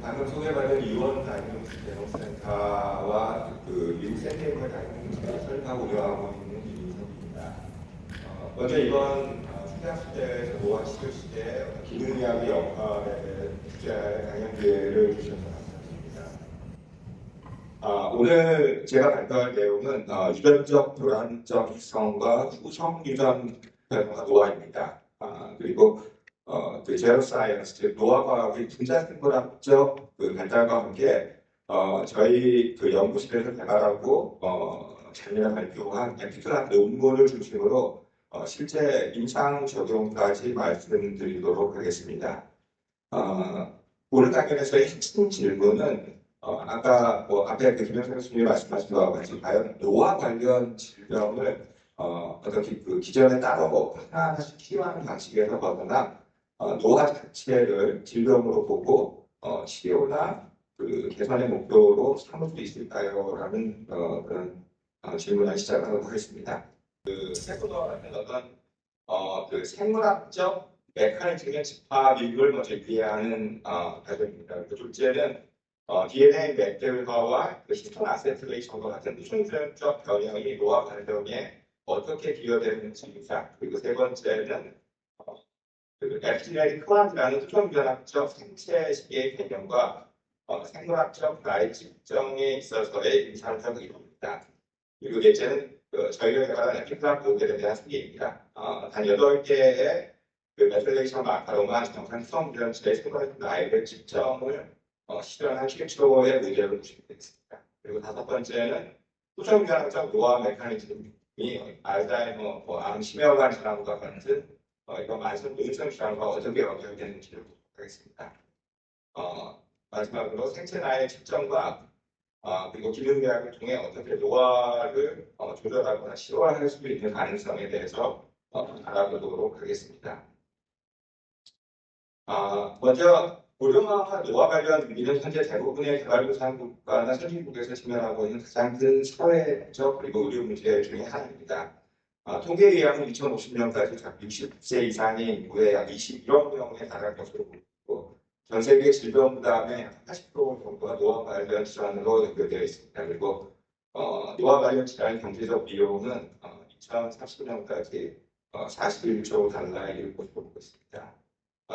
방금 소개받은 유원 다이аг노스틱 센터와 미국 샌디에고 다이agno스틱 설립하고 운영하고 있는 이민석입니다. 먼저 이번 충장 시대에서 노화 치료 시대의 기능의학의 역할에 대해 투자의 강연 기회를 주셔서 감사드립니다. 오늘 제가 발표할 내용은 유전적 불안정 성과 후성 유전 변화 노화입니다. 그리고 제로 사이언스, 즉 노화 과학의 분자생물학적 발달과 함께 저희 연구실에서 개발하고 작년에 발표한 에피클락 논문을 중심으로 실제 임상 적용까지 말씀드리도록 하겠습니다. 오늘 강연에서의 핵심 질문은 아까 앞에 김영석 교수님이 말씀하신 것과 같이 과연 노화 관련 질병을 어떤 기존에 따로 하나하나씩 방식에서 벗어나 노화 자체를 질병으로 보고 치료나 개선의 목표로 삼을 수 있을까요? 라는 그런 질문을 시작하도록 하겠습니다. 세포노화라는 어떤 생물학적 메커니즘의 집합을 먼저 이해하는 과정입니다. 둘째는 DNA 맥대화와 히스톤 아세틸레이션과 같은 후순위적 변형이 노화 발병에 어떻게 기여되는지입니다. 그리고 세 번째는 에피제네틱 클락이라는 수정변학적 생체식의 개념과 생물학적 나이 측정에 있어서의 임상적 이론입니다. 그리고 넷째는 저희가 개발한 에피클락 모델에 대한 소개입니다. 단 8개의 메틸레이션 마카로만 정상 수성 유전체의 생물학적 나이를 측정을 실현한 최초의 모델을 보시면 되겠습니다. 그리고 다섯 번째는 수정변학적 노화 메커니즘이 알츠하이머, 암, 심혈관 질환과 같은 이런 만성 뇌성 질환과 어떻게 연결되는지를 보도록 하겠습니다. 마지막으로 생체 나이 측정과 그리고 기능의학을 통해 어떻게 노화를 조절하거나 치료할 수 있는 가능성에 대해서 알아보도록 하겠습니다. 먼저 고령화와 노화 관련 위기는 현재 대부분의 개발도상 국가나 선진국에서 직면하고 있는 가장 큰 사회적 그리고 의료 문제 중에 하나입니다. 통계에 의하면 2050년까지 60세 이상의 인구의 약 21억 명에 달할 것으로 보이고 전 세계 질병 부담의 80% 정도가 노화 관련 질환으로 연결되어 있습니다. 그리고 노화 관련 질환 경제적 비용은 2030년까지 41조 달러에 이를 것으로 보고 있습니다.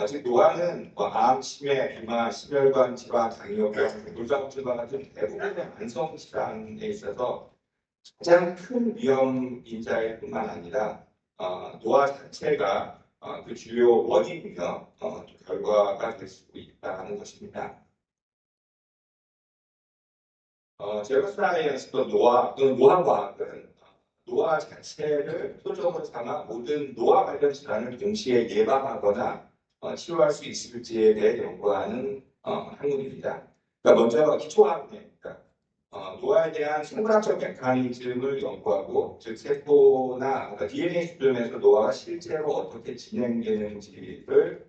즉 노화는 암, 치매, 비만, 심혈관 질환, 당뇨병, 물장 질환 같은 대부분의 만성 질환에 있어서 가장 큰 위험 인자일 뿐만 아니라 노화 자체가 그 주요 원인이며 결과가 될 수 있다는 것입니다. 제로 사이언스 또 노화 또는 노화과학은 노화 자체를 표적으로 삼아 모든 노화 관련 질환을 동시에 예방하거나 치료할 수 있을지에 대해 연구하는 학문입니다. 그러니까 먼저 기초학문입니다. 노화에 대한 생물학적 메커니즘을 연구하고, 즉 세포나 DNA 수준에서 노화가 실제로 어떻게 진행되는지를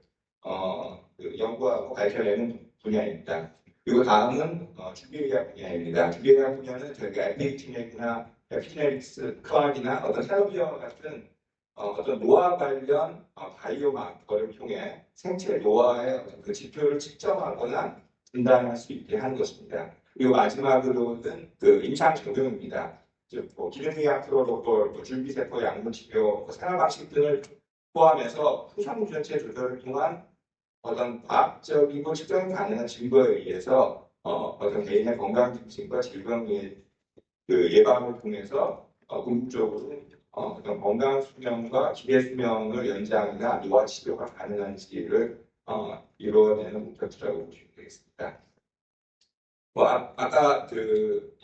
연구하고 밝혀내는 분야입니다. 그리고 다음은 주기의학 분야입니다. 주기의학 분야는 저희가 에피제네틱스, 클락이나 어떤 셀러비어 같은 어떤 노화 관련 바이오마커를 통해 생체 노화의 그 지표를 측정하거나 진단할 수 있게 하는 것입니다. 그리고 마지막으로는 임상 적용입니다. 즉 기능의학 프로토콜, 줄기세포 약물 치료, 생활 방식 등을 포함해서 후상 유전체 조절을 통한 어떤 과학적이고 측정 가능한 증거에 의해서 어떤 개인의 건강 증진과 질병의 예방을 통해서 궁극적으로 어떤 건강 수명과 기대 수명을 연장이나 노화 치료가 가능한지를 이루어내는 목표라고 보시면 되겠습니다. 아까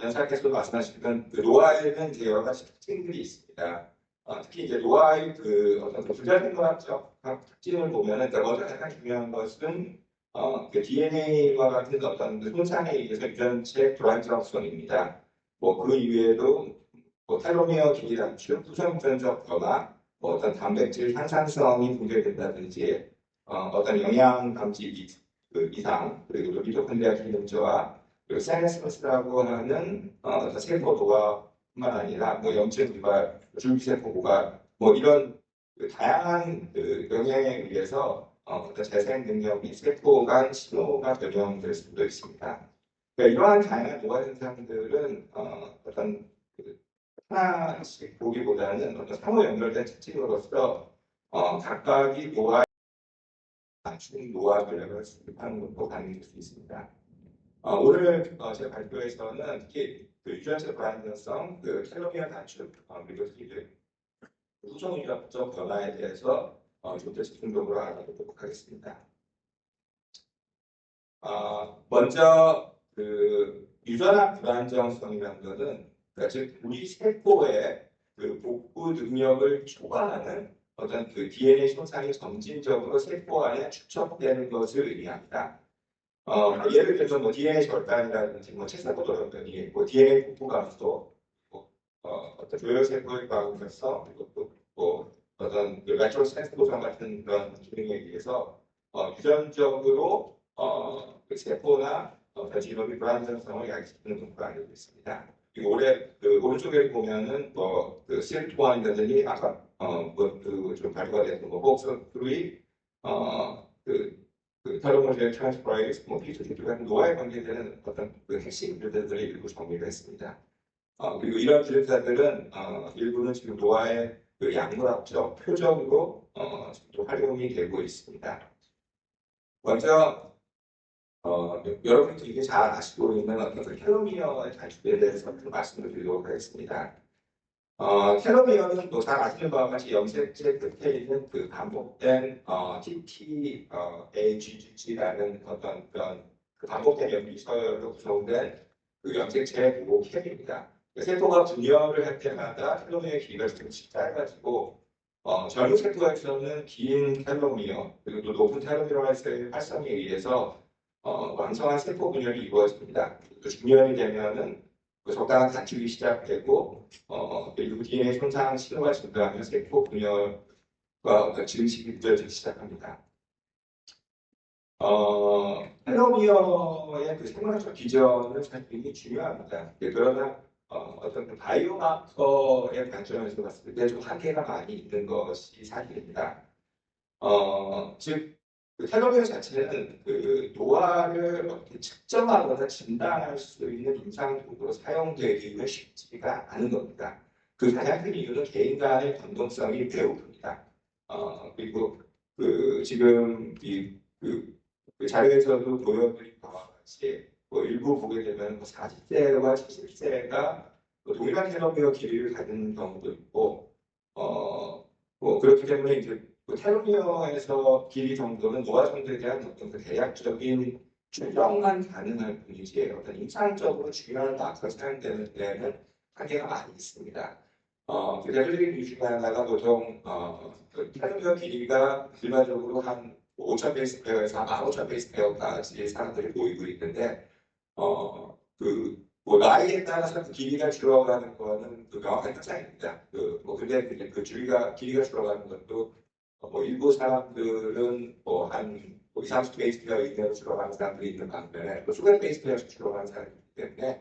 연사께서도 말씀하셨던 노화에는 이제 여러 가지 특징들이 있습니다. 특히 이제 노화의 어떤 불가생물학적 특징을 보면은 먼저 가장 중요한 것은 DNA와 같은 어떤 손상에 의해서 유전체 불안정성입니다. 그 이외에도 텔로미어 길이 단축, 후성 유전적 변화, 어떤 단백질 향상성이 붕괴된다든지 어떤 영양 감지 이상, 그리고 미토콘드리아 기능저하, 그리고 세네스라고 하는 세포 노화뿐만 아니라 염증 유발, 줄기세포 고갈 이런 다양한 영향에 의해서 어떤 재생 능력이 세포 간 신호가 변형될 수도 있습니다. 그러니까 이러한 다양한 노화 현상들은 어떤 하나씩 보기보다는 어떤 상호 연결된 특징으로서 각각이 맞춤 노화 전략을 수립하는 것도 가능할 수 있습니다. 오늘 제 발표에서는 특히 유전자 불안정성, 텔로미어 단축, 그리고 후성유전적 변화에 대해서 좀 더 집중적으로 알아보도록 하겠습니다. 먼저 유전학 불안정성이라는 것은 그러니까 즉 우리 세포의 복구 능력을 초과하는 어떤 DNA 손상이 점진적으로 세포 안에 축적되는 것을 의미합니다. 예를 들어서 DNA 절단이라든지 체세포 돌연변이, DNA 복구 감소, 어떤 조혈세포의 과학에서 그리고 또 어떤 내추럴 센스 보상 같은 그런 기능에 의해서 유전적으로 세포나 진업이 불안정성을 야기시키는 것으로 알려져 있습니다. 그리고 올해 오른쪽에 보면은 CL2이라든지 아까 좀 발표가 됐던 복스3 텔로모제 트랜스퍼레이스, P2P2 같은 노화에 관계되는 어떤 핵심 유전자들이 일부 정리가 했습니다. 그리고 이런 유전자들은 일부는 지금 노화의 약물학적, 표적으로 지금도 활용이 되고 있습니다. 먼저 여러분들이 이게 잘 아시고 있는 어떤 텔로미어의 단축에 대해서 좀 말씀을 드리도록 하겠습니다. 텔로미어는 또 잘 아시는 바와 같이 염색체 끝에 있는 반복된 TTAGG라는 어떤 그런 반복된 염기 서열로 구성된 염색체의 모캡입니다. 세포가 분열을 할 때마다 텔로미어의 길이가 조금씩 짧아지고 젊은 세포에서는 긴 텔로미어 그리고 또 높은 텔로미어의 활성에 의해서 왕성한 세포 분열이 이루어집니다. 또 중년이 되면은 적당한 단축이 시작되고 그리고 DNA 손상 신호가 증가하면 세포 분열과 어떤 증식이 느껴지기 시작합니다. 텔로미어의 생물학적 기전은 사실 굉장히 중요합니다. 그러나 어떤 바이오마커의 관점에서 봤을 때 좀 한계가 많이 있는 것이 사실입니다. 즉 텔로미어 자체는 노화를 어떻게 측정하거나 진단할 수 있는 임상도구로 사용되기는 쉽지가 않은 겁니다. 가장 큰 이유는 개인 간의 변동성이 매우 큽니다. 그리고 지금 자료에서도 보여드린 바와 같이 일부 보게 되면 40세와 70세가 동일한 텔로미어 길이를 가진 경우도 있고 그렇기 때문에 이제 텔로미어에서 길이 정도는 노화 정도에 대한 어떤 대략적인 추정만 가능할 뿐이지 어떤 임상적으로 중요한 마커가 사용되는 데는 한계가 많이 있습니다. 대표적인 이유 중에 하나가 보통 텔로미어 길이가 일반적으로 한 5,000 베이스 페어에서 15,000 베이스 페어까지 사람들이 보이고 있는데 나이에 따라서 길이가 줄어가는 거는 명확한 현상입니다. 근데 길이가 줄어가는 것도 일부 사람들은 한 20, 30 베이스 페어 이내로 줄어가는 사람들이 있는 반면에 수백 베이스 페어씩 줄어가는 사람이기 때문에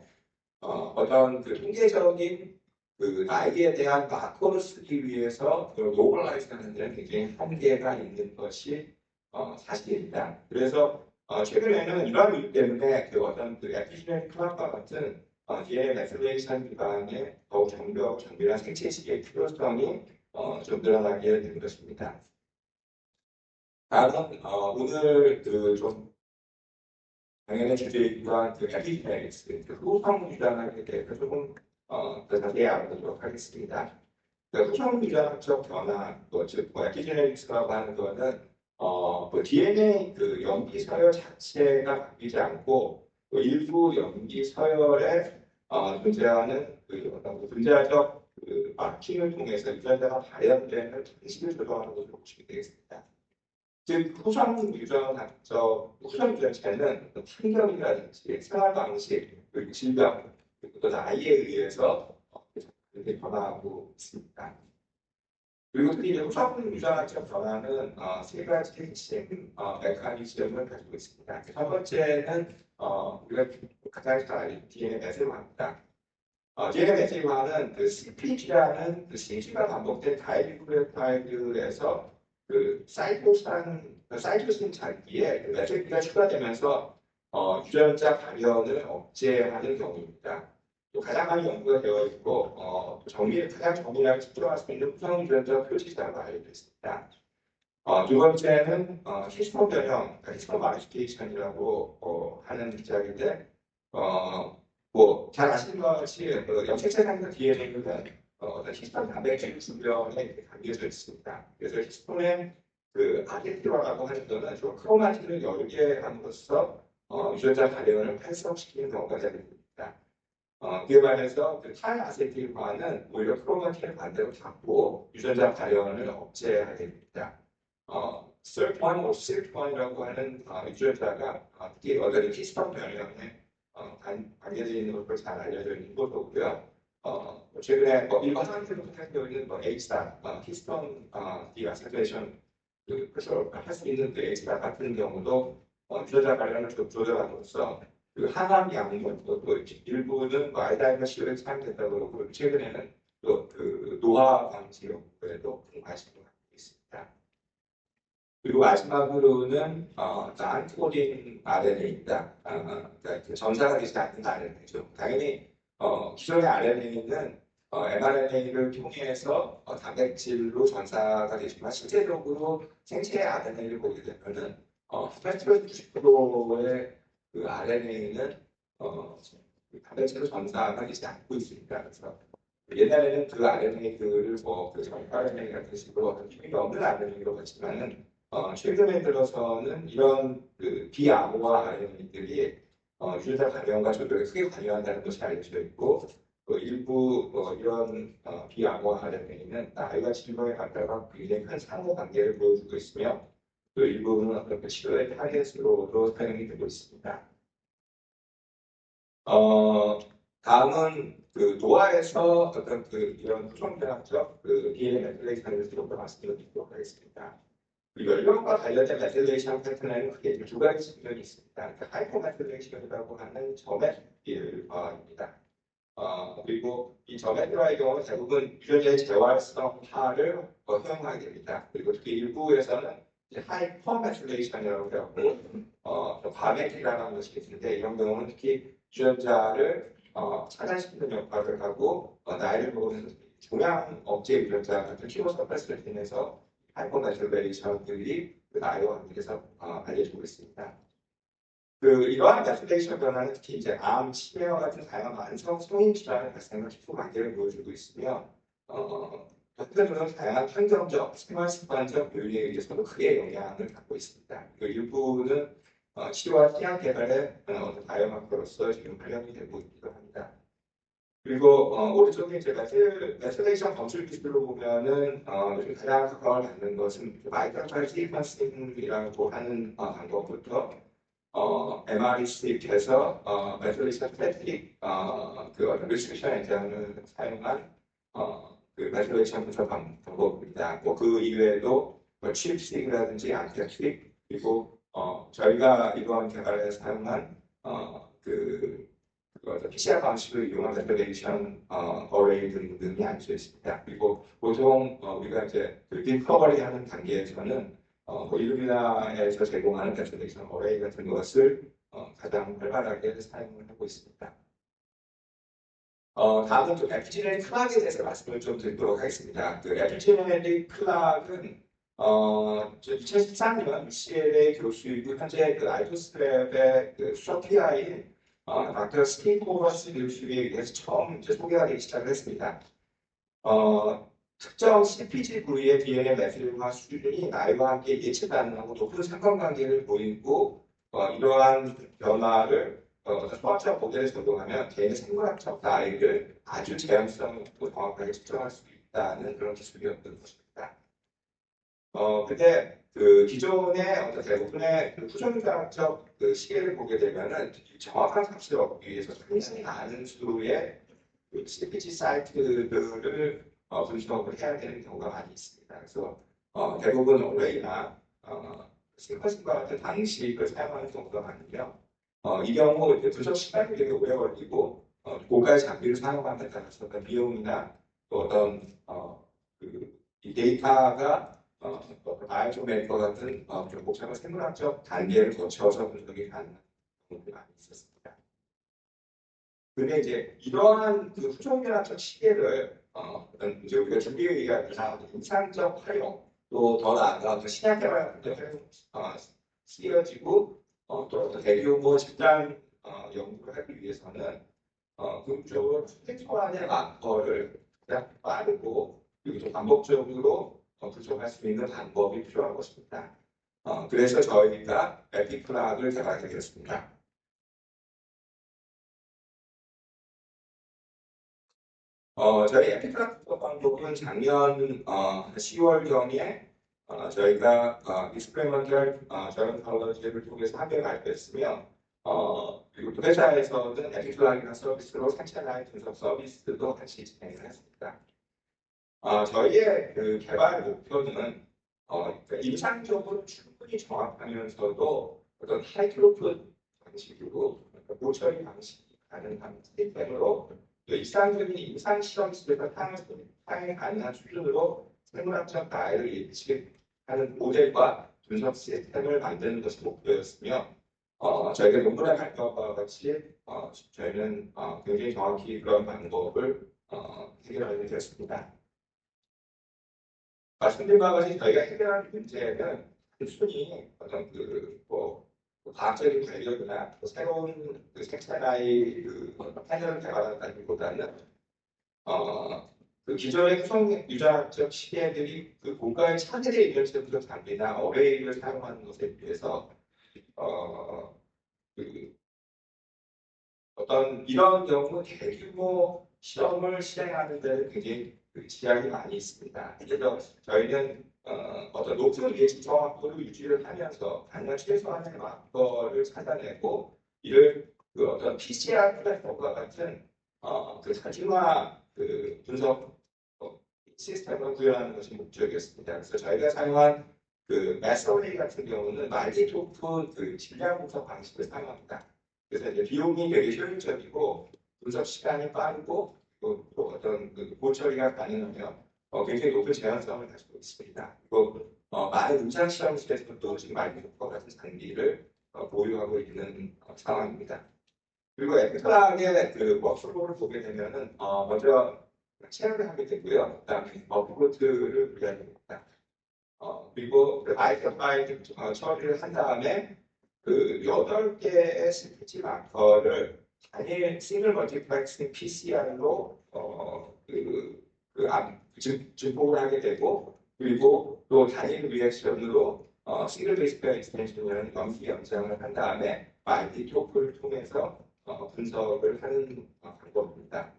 어떤 통계적인 나이에 대한 마커를 쓰기 위해서 노멀라이즈하는 데는 굉장히 한계가 있는 것이 사실입니다. 그래서 최근에는 이러한 이유 때문에 어떤 에피지네틱 클락과 같은 DNA 메슬레이션 기반의 더욱 정밀한 생체식의 필요성이 좀 늘어나게 된 것입니다. 다음은 오늘 좀 당연히 주제이기도 한 에피지네틱스, 후성 유전학에 대해서 조금 더 자세히 알아보도록 하겠습니다. 후성 유전학적 변화, 즉 에피지네틱스라고 하는 것은 DNA 염기 서열 자체가 바뀌지 않고 일부 염기 서열에 존재하는 어떤 분자적 마킹을 통해서 유전자가 발현되는 방식을 조정하는 것으로 보시면 되겠습니다. 즉 후성 유전체는 환경이라든지 생활 방식, 그리고 질병, 그리고 또 나이에 의해서 변화하고 있습니다. 그리고 특히 후성 유전학적 변화는 세 가지 핵심 메커니즘을 가지고 있습니다. 첫 번째는 우리가 가장 잘 알는 DNA 매세화입니다. DNA 매세화는 CPG라는 CG가 반복된 다이뉴클레오타이드에서 사이토산과 사이토신 장기에 매트릭가 추가되면서 유전자 발현을 억제하는 경우입니다. 또 가장 많이 연구가 되어 있고 가장 정밀하게 측정할 수 있는 후성 유전자 표시자로 알려져 있습니다. 두 번째는 히스톤 변형, 그러니까 히스톤 마디피케이션이라고 하는 기작인데 잘 아시는 것 같이 염색체상의 DNA는 히스톤 단백질 주변에 담겨져 있습니다. 그래서 히스톤의 아데티라고 하는 것은 크로마틴을 여러 개 함으로써 유전자 발현을 활성시키는 경우가 됩니다. 그에 반해서 탈아세틸화는 오히려 크로마틴을 반대로 닫고 유전자 발현을 억제하게 됩니다. SIRT1, SIRT1이라고 하는 유전자가 특히 어떤 히스톤 변형에 관계되어 있는 것으로 잘 알려져 있는 것이고요. 최근에 일반 사람들로 사용되고 있는 H다, 히스톤 디아세틸레이션 그래서 할 수 있는 H다 같은 경우도 유전자 발현을 조절함으로써 항암 약물 또 일부는 알츠하이머 치료에 사용된다고 그러고 최근에는 또 노화 방지 연구에도 큰 관심을 갖고 있습니다. 그리고 마지막으로는 난코딩 RNA입니다. 그러니까 전사가 되지 않는 RNA죠. 당연히 기존의 RNA는 mRNA를 통해서 단백질로 전사가 되지만 실제적으로 생체의 RNA를 보게 되면은 80%의 RNA는 단백질로 전사가 되지 않고 있습니다. 그래서 옛날에는 그 RNA들을 RNA 같은 식으로 어떤 힘이 없는 RNA로 봤지만은 최근에 들어서는 이런 비암호화 RNA들이 유전자 발현과 조절에 크게 관여한다는 것이 알려져 있고 일부 이런 비암호화 RNA는 나이와 질병에 갖다가 굉장히 큰 상호관계를 보여주고 있으며 또 일부는 어떤 치료의 타겟으로도 사용이 되고 있습니다. 다음은 노화에서 어떤 이런 후손대학적 DNA 메틸레이션을 좀 더 말씀드리도록 하겠습니다. 연령과 관련된 메틸레이션 패턴에는 크게 두 가지 측면이 있습니다. 하이퍼 메틸레이션이라고 하는 저메틸화입니다. 그리고 이 저메틸화의 경우 대부분 유전자의 재활성화를 허용하게 됩니다. 그리고 특히 일부에서는 하이퍼 메틸레이션이라고 하고 과메틸이라는 것이 있는데 이런 경우는 특히 유전자를 차단시키는 역할을 하고 나이를 먹으면서 종양 억제 유전자 같은 키모 서프레스를 통해서 하이퍼메틸레이션들이 나이와 관계해서 알려지고 있습니다. 이러한 메틸레이션 변화는 특히 이제 암, 치매와 같은 다양한 만성 성인 질환의 발생과 깊은 관계를 보여주고 있으며 어떤 다양한 환경적, 생활 습관적 요인에 의해서도 크게 영향을 갖고 있습니다. 일부는 치료와 치약 개발에 바이오마커로서 지금 활용이 되고 있기도 합니다. 그리고 오른쪽에 이제 메틸레이션 검출 기술로 보면은 요즘 가장 각광을 받는 것은 마이크로파일 시퀀싱이라고 하는 방법부터 MRE 수입해서 메틸레이션 스태틱 어떤 리스트릭션 엔자임을 사용한 메틸레이션 분석 방법입니다. 그 이외에도 칩스틱이라든지 안티칩 그리고 저희가 이번 개발에 사용한 PCR 방식을 이용한 메틸레이션 어레이 등이 알려져 있습니다. 그리고 보통 우리가 이제 디스커버리 하는 단계에서는 일루미나에서 제공하는 메틸레이션 어레이 같은 것을 가장 활발하게 사용을 하고 있습니다. 다음은 좀 에피제네릭 클락에 대해서 말씀을 좀 드리도록 하겠습니다. 에피제네릭 클락은 2013년 UCLA 교수이고 현재 아이토스랩의 수업피아인 닥터 스티브 호버스 교수에 의해서 처음 소개가 되기 시작을 했습니다. 특정 CPG 부위의 DNA 메틸화 수준이 나이와 함께 예측 가능하고 높은 상관관계를 보이고 이러한 변화를 수학적 모델에 적용하면 개인의 생물학적 나이를 아주 제한성으로 정확하게 측정할 수 있다는 그런 기술이었던 것입니다. 근데 기존의 대부분의 후손과학적 시계를 보게 되면은 정확한 값을 얻기 위해서 굉장히 많은 수의 CPG 사이트들을 분석을 해야 되는 경우가 많이 있습니다. 그래서 대부분 어레이나 시퀀싱과 같은 방식을 사용하는 경우가 많은데요. 이 경우 분석 시간이 되게 오래 걸리고 고가의 장비를 사용함에 따라서 어떤 비용이나 또 어떤 이 데이터가 바이오메이커 같은 좀 복잡한 생물학적 단계를 거쳐서 분석이 가능한 경우들이 많이 있었습니다. 근데 이제 이러한 그 후종균학적 시계를 이제 우리가 준비의학이나 임상적 활용 또 더 나아가 신약 개발 같은 데 활용 쓰여지고 또 대규모 집단 연구를 하기 위해서는 그쪽으로 최소한의 마커를 가장 빠르고 그리고 좀 반복적으로 분석할 수 있는 방법이 필요한 것입니다. 그래서 저희가 에피플락을 개발하게 되었습니다. 저희 에피플락 분석 방법은 작년 10월경에 저희가 익스페리먼탈 저런 컬러지를 통해서 함께 발표했으며 그리고 또 회사에서는 에피플락이나 서비스로 생체나이 분석 서비스도 같이 진행을 했습니다. 저희의 그 개발 목표는 그러니까 임상적으로 충분히 정확하면서도 어떤 하이트로풋 방식으로 그러니까 고처리 방식이 가능한 시스템으로 또 일상적인 임상 실험실에서 사용 가능한 수준으로 생물학적 가해를 예측하는 모델과 분석 시스템을 만드는 것이 목표였으며 저희가 논문에 발표한 바와 같이 저희는 굉장히 정확히 그런 방법을 해결하게 되었습니다. 말씀드린 바와 같이 저희가 해결하는 문제는 단순히 어떤 과학적인 발견이나 새로운 생산의 패널을 개발한다기보다는 그 기존의 구성 유전학적 시계들이 그 공간의 차질에 이면서부터 장비나 어레이를 사용하는 것에 비해서 어떤 이런 경우 대규모 실험을 실행하는 데는 굉장히 지장이 많이 있습니다. 그래서 저희는 어떤 높은 예측 정확도를 유지를 하면서 가능한 최소한의 마커를 찾아내고 이를 그 어떤 PCR 플랫폼과 같은 그 사진화 그 분석 시스템을 구현하는 것이 목적이었습니다. 그래서 저희가 사용한 그 매스어레이 같은 경우는 말티토프 그 질량 분석 방식을 사용합니다. 그래서 이제 비용이 되게 효율적이고 분석 시간이 빠르고 또 어떤 그 고처리가 가능하며 굉장히 높은 재현성을 가지고 있습니다. 그리고 많은 임상 실험실에서도 지금 말티토프와 같은 장비를 보유하고 있는 상황입니다. 그리고 에피플락의 그 워크플로우를 보게 되면은 먼저 체험을 하게 되고요. 그다음에 버프로트를 구해야 됩니다. 그리고 아이템 파일 처리를 한 다음에 그 8개의 스피치 마커를 단일 싱글 멀티플렉싱 PCR로 증폭을 하게 되고 그리고 또 단일 리액션으로 싱글 베이스 페어 익스텐션이라는 연기 연장을 한 다음에 말티토프를 통해서 분석을 하는 방법입니다.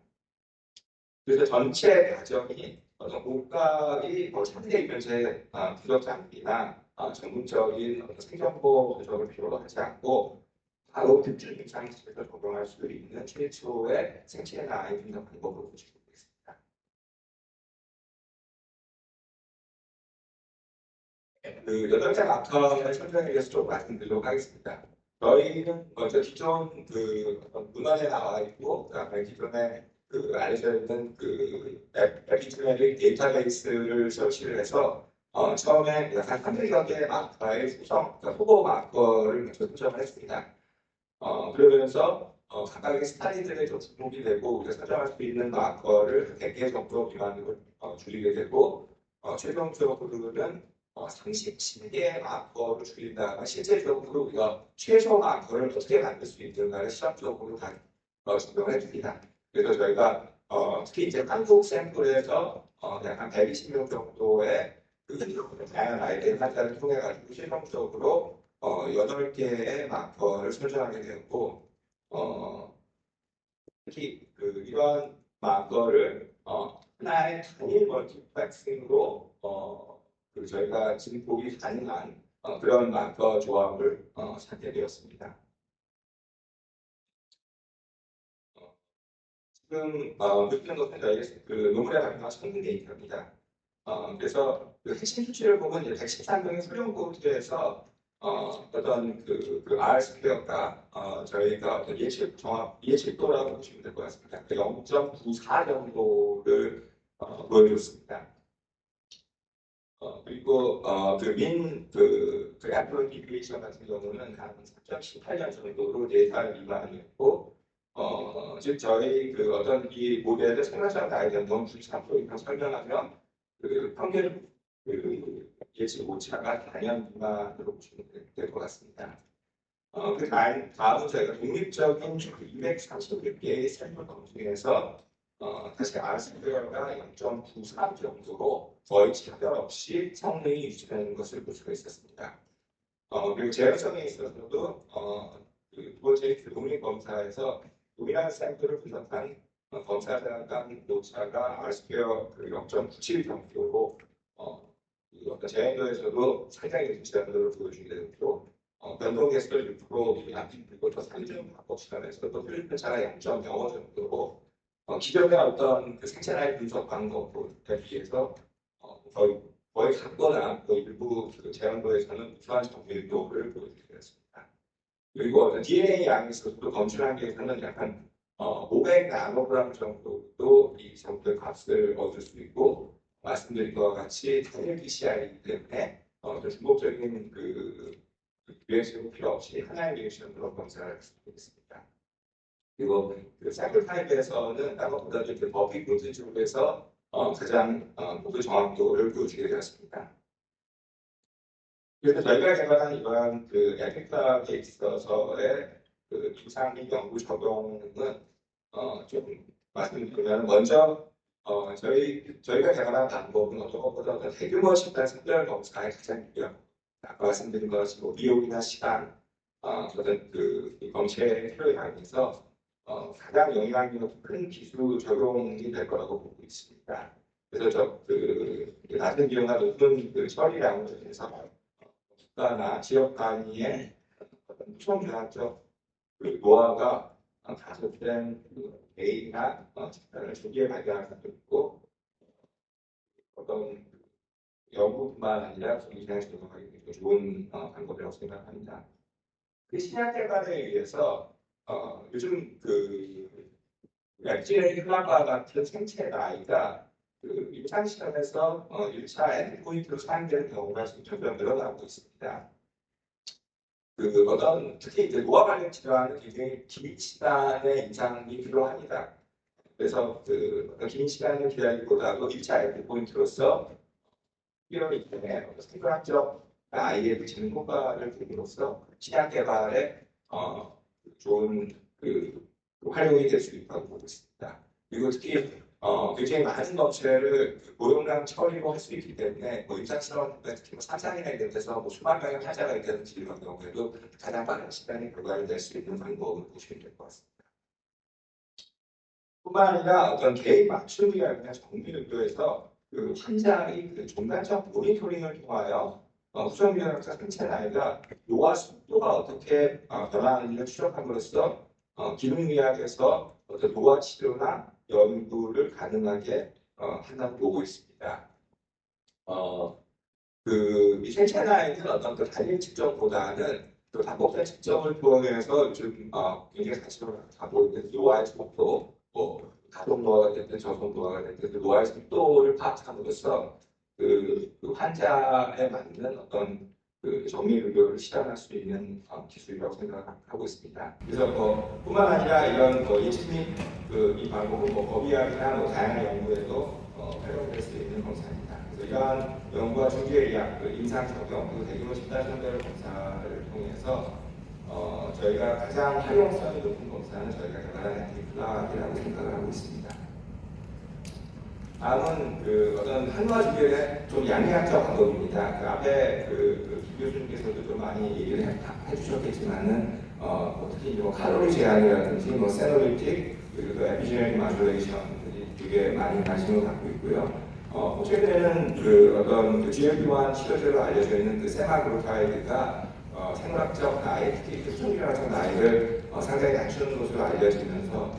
그래서 전체 과정이 어떤 고가의 차세대 이면서의 분석 장비나 전문적인 생정보 분석을 필요로 하지 않고 바로 특정 임상실에서 적용할 수 있는 최초의 생체나이 분석 방법으로 보시고 있습니다. 그 8개 마커의 설명에 대해서 좀 말씀드리도록 하겠습니다. 저희는 먼저 기존 그 문헌에 나와 있고 그다음에 기존에 알려져 있는 그 에피genetic 데이터베이스를 설치를 해서 처음에 약 300여 개의 마커의 그러니까 후보 마커를 선정을 했습니다. 그러면서 각각의 스타일들에 좀 등록이 되고 우리가 설정할 수 있는 마커를 100개 정도 미만으로 줄이게 되고 최종적으로는 37개의 마커를 줄인다가 실제적으로 우리가 최소 마커를 어떻게 만들 수 있는가를 실험적으로 적용을 해줍니다. 그래서 저희가 특히 이제 한국 샘플에서 약 한 120명 정도의 다양한 아이들 환자를 통해 가지고 실험적으로 8개의 마커를 설정하게 되었고 특히 이러한 마커를 하나의 단일 멀티플렉싱으로 저희가 진폭이 가능한 그런 마커 조합을 찾게 되었습니다. 지금 눕힌 것은 저희 논문에 발표한 성능 데이터입니다. 그래서 핵심 수치를 보면 113명의 소형고지에서 어떤 R 스퀘어가 저희가 어떤 예측도라고 보시면 될 것 같습니다. 0.94 정도를 보여줬습니다. 그리고 그 애플 디비에이션 같은 경우는 한 3.18년 정도로 4살 미만이었고, 즉 저희 그 어떤 이 모델의 생활상 나이는 0.3% 이상 설명하면 그 평균 예측 오차가 4년 미만으로 보시면 될 것 같습니다. 다음은 저희가 독립적인 236개의 샘플 검증에서 다시 R스퀘어가 0.93 정도로 거의 차별 없이 성능이 유지되는 것을 볼 수가 있었습니다. 그리고 제어성에 있어서도 두 번째 독립검사에서 동일한 샘플을 분석한 검사장 간 오차가 R스퀘어 0.97 정도로 어떤 제한도에서도 상당히 유지되는 것을 보여주게 되고 변동 개수를 6% 그리고 또 3점 합법 시간에서도 필리핀 차가 0.05 정도로 기존의 어떤 그 생체나이 분석 방법에 비해서 거의 같거나 또 일부 그 제한도에서는 우수한 정밀도를 보여주게 되었습니다. 그리고 어떤 DNA 양에서도 검출한 게에서는 약간 500 나노그램 정도도 이 정도의 값을 얻을 수 있고 말씀드린 것과 같이 단일 PCR이기 때문에 중복적인 리액션이 필요 없이 하나의 리액션으로 검사를 할 수 있습니다. 그리고 그 샘플 타입에서는 딴 것보다 좀 버피 프로틴 쪽에서 가장 모두 정확도를 보여주게 되었습니다. 그래서 저희가 개발한 이러한 그 에픽타에 있어서의 그 임상 및 연구 적용은 좀 말씀드리면 먼저 저희가 개발한 방법은 어떤 것보다 더 대규모 집단 선별 검사에 가장 유리합니다. 아까 말씀드린 것이 비용이나 시간, 어떤 그 검체의 필요에 관해서 가장 영향력이 큰 기술 적용이 될 거라고 보고 있습니다. 그래서 낮은 비용과 높은 그 처리량을 위해서 국가나 지역 단위의 어떤 총조합적 노하우가 가속된 A나 집단을 초기에 발견할 수도 있고 어떤 연구뿐만 아니라 정기장에 적용하기 좋은 방법이라고 생각합니다. 그 신약 개발에 의해서 요즘 엑스레이 클라바 같은 생체 나이가 임상 시험에서 1차 엔드포인트로 사용되는 경우가 점점 늘어나고 있습니다. 특히 노화 관련 질환은 굉장히 긴 시간의 임상이 필요합니다. 그래서 어떤 긴 시간을 기다리기보다도 1차 엔드포인트로서 필요이기 때문에 생물학적 나이에 미치는 효과를 줌으로써 신약 개발에 좋은 활용이 될 수 있다고 보고 있습니다. 그리고 특히 굉장히 많은 업체를 고용량 처리로 할 수 있기 때문에 임상 실험 특히 3상이나 이런 데서 수만 명의 환자가 있다든지 이런 경우에도 가장 빠른 시간에 결과를 낼 수 있는 방법을 보시면 될 것 같습니다. 뿐만 아니라 어떤 개인 맞춤이라든가 정밀의료에서 환자의 중간적 모니터링을 통하여 후천미전학자 생체 나이가 노화 속도가 어떻게 변화하는지를 추적함으로써 기능의학에서 어떤 노화 치료나 연구를 가능하게 한다고 보고 있습니다. 이 생체 나이는 어떤 단일 측정보다는 반복된 측정을 통해서 요즘 굉장히 사실은 가고 있는 노화의 속도, 가속 노화가 됐든 저속 노화가 됐든 노화의 속도를 파악함으로써 환자에 맞는 어떤 정밀 의료를 실현할 수 있는 기술이라고 생각하고 있습니다. 그래서 뿐만 아니라 이런 예측 및 이 방법은 법의학이나 다양한 연구에도 활용될 수 있는 검사입니다. 그래서 이러한 연구와 중기에 의한 임상 적용 그리고 대규모 집단 선별 검사를 통해서 저희가 가장 활용성이 높은 검사는 저희가 개발한 에픽플락이라고 생각을 하고 있습니다. 다음은 어떤 한화 주결의 좀 양리학적 방법입니다. 앞에 김 교수님께서도 좀 많이 얘기를 해주셨겠지만은 특히 칼로리 제한이라든지 세노리틱 그리고 또 에피제네틱 마듈레이션들이 되게 많이 관심을 갖고 있고요. 최근에는 어떤 GLP-1 치료제로 알려져 있는 세마글루타이드가 생물학적 나이, 특히 후천미전학적 나이를 상당히 낮추는 것으로 알려지면서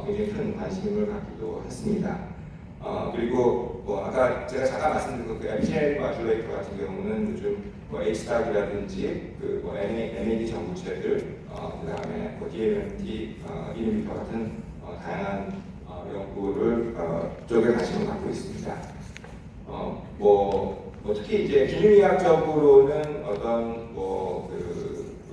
굉장히 큰 관심을 갖기도 했습니다. 그리고 아까 제가 잠깐 말씀드린 에피제네틱 마듈레이터 같은 경우는 요즘 HDAC이라든지 NAD 전구체들, 그다음에 DMT 이니비터 같은 다양한 연구를 쪽에 관심을 갖고 있습니다. 뭐 특히 이제 기능의학적으로는 어떤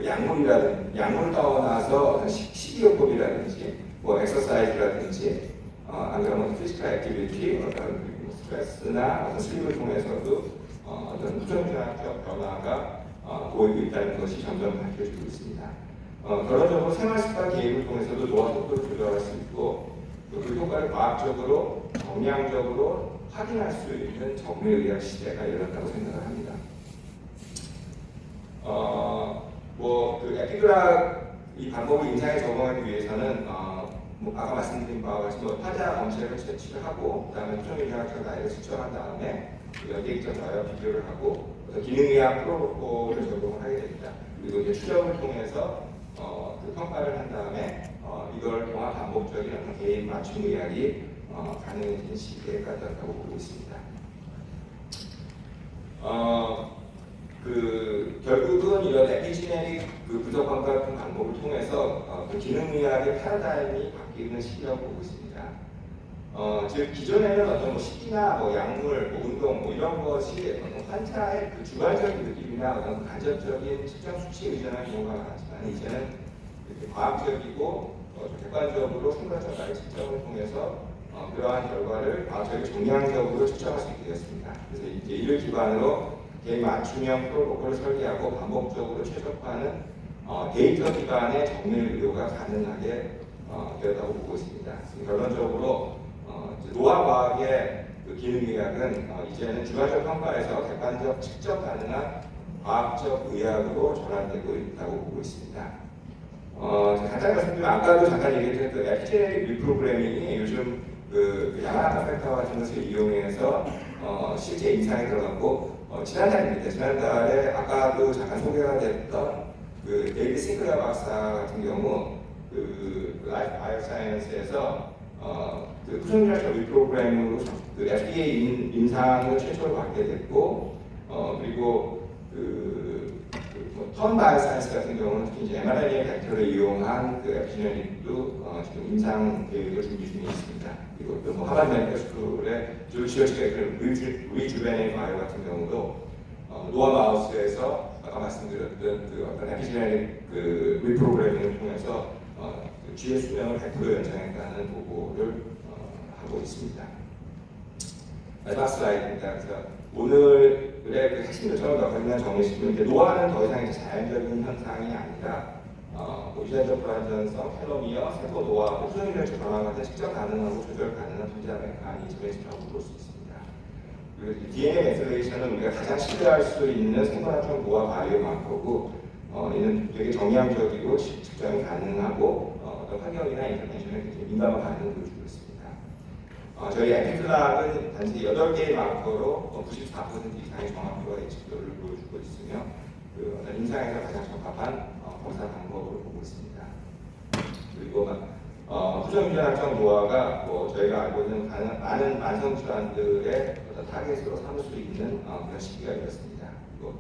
약물을 떠나서 어떤 식이요법이라든지 뭐 엑서사이즈라든지 안 그러면 피지컬 액티비티, 어떤 스트레스나 어떤 슬립을 통해서도 어떤 후천유전학적 변화가 보이고 있다는 것이 점점 밝혀지고 있습니다. 결론적으로 생활습관 개입을 통해서도 노화 속도를 조절할 수 있고 그 효과를 과학적으로 정량적으로 확인할 수 있는 정밀의학 시대가 열렸다고 생각을 합니다. 그 에피그락 이 방법을 임상에 적용하기 위해서는 아까 말씀드린 바와 같이 화자 검체를 채취를 하고 그다음에 후천유전학적 나이를 측정한 다음에 연계기전 나이와 비교를 하고 기능의학 프로토콜을 적용을 하게 됩니다. 그리고 이제 추적을 통해서 그 평가를 한 다음에 이걸 통한 반복적인 어떤 개인 맞춤 의학이 가능해진 시기에까지 왔다고 보고 있습니다. 결국은 이런 에피지네릭 부적환과 같은 방법을 통해서 그 기능의학의 패러다임이 바뀌는 시기라고 보고 있습니다. 즉 기존에는 어떤 식이나 약물, 운동 이런 것이 환자의 그 주관적인 느낌이나 어떤 간접적인 측정 수치에 의존하는 경우가 많았지만 이제는 과학적이고 객관적으로 생물학적 나이 측정을 통해서 그러한 결과를 과학적으로 정량적으로 측정할 수 있게 되었습니다. 그래서 이제 이를 기반으로 개인 맞춤형 프로토콜을 설계하고 반복적으로 최적화하는 데이터 기반의 정밀 의료가 가능하게 되었다고 보고 있습니다. 결론적으로 노화 과학의 그 기능의학은 이제는 주관적 평가에서 객관적 측정 가능한 과학적 의학으로 전환되고 있다고 보고 있습니다. 간단히 말씀드리면 아까도 잠깐 얘기했던 그 에피제네릭 리프로그래밍이 요즘 그 야마나카 팩터 같은 것을 이용해서 실제 임상에 들어갔고 지난달에 아까도 잠깐 소개가 됐던 그 데이비드 싱클레어 박사 같은 경우 그 라이프 바이오사이언스에서 그 후천유전학적 리프로그래밍으로 그 FDA 임상을 최초로 받게 됐고 그리고 턴 바이오사이언스 같은 경우는 특히 이제 mRNA 벡터를 이용한 그 에피제네릭도 지금 임상 계획을 준비 중에 있습니다. 그리고 또 하버드 메디컬 스쿨의 조지어스 리주베네이 바이오 같은 경우도 노화 마우스에서 아까 말씀드렸던 그 어떤 에피제네릭 그 리프로그래밍을 통해서 쥐의 수명을 100% 연장했다는 보고를 하고 있습니다. 마지막 슬라이드입니다. 그래서 오늘의 그 핵심들처럼 몇 가지만 정리시키면 이제 노화는 더 이상 이제 자연적인 현상이 아니라 유전적 불안전성, 텔로미어, 세포 노화, 후천유전적 변화 같은 측정 가능하고 조절 가능한 존재 메커니즘이라고 볼 수 있습니다. 그리고 DNA 메스레이션은 우리가 가장 신뢰할 수 있는 생물학적 노화 바이오 마커고 이는 되게 정량적이고 측정이 가능하고 어떤 환경이나 인터벤션에 굉장히 민감한 반응을 보여주고 있습니다. 저희 에피클락은 단지 8개의 마커로 94% 이상의 정확도와 예측도를 보여주고 있으며 어떤 임상에서 가장 적합한 검사 방법으로 보고 있습니다. 그리고 후천유전학적 노화가 저희가 알고 있는 많은 만성 질환들의 어떤 타겟으로 삼을 수 있는 그런 시기가 되었습니다. 그리고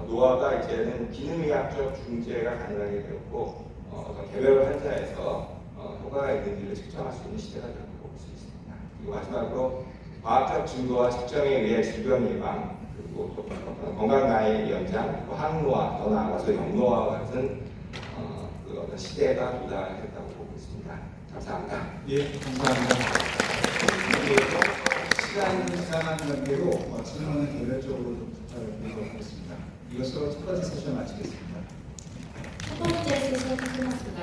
노화가 이제는 기능의학적 중재가 가능하게 되었고 어떤 개별 환자에서 효과가 있는지를 측정할 수 있는 시대가 되었다고 볼 수 있습니다. 그리고 마지막으로 과학적 증거와 측정에 의해 질병 예방 그리고 또 건강 나이 연장, 항노화, 더 나아가서 영노화와 같은 그 어떤 시대가 도달했다고 보고 있습니다. 감사합니다. 예, 감사합니다. 시간이 지나간 관계로 질문은 개별적으로 좀 부탁을 드리겠습니다. 이것으로 첫 번째 세션 마치겠습니다. 첫 번째 세션 끝났습니다.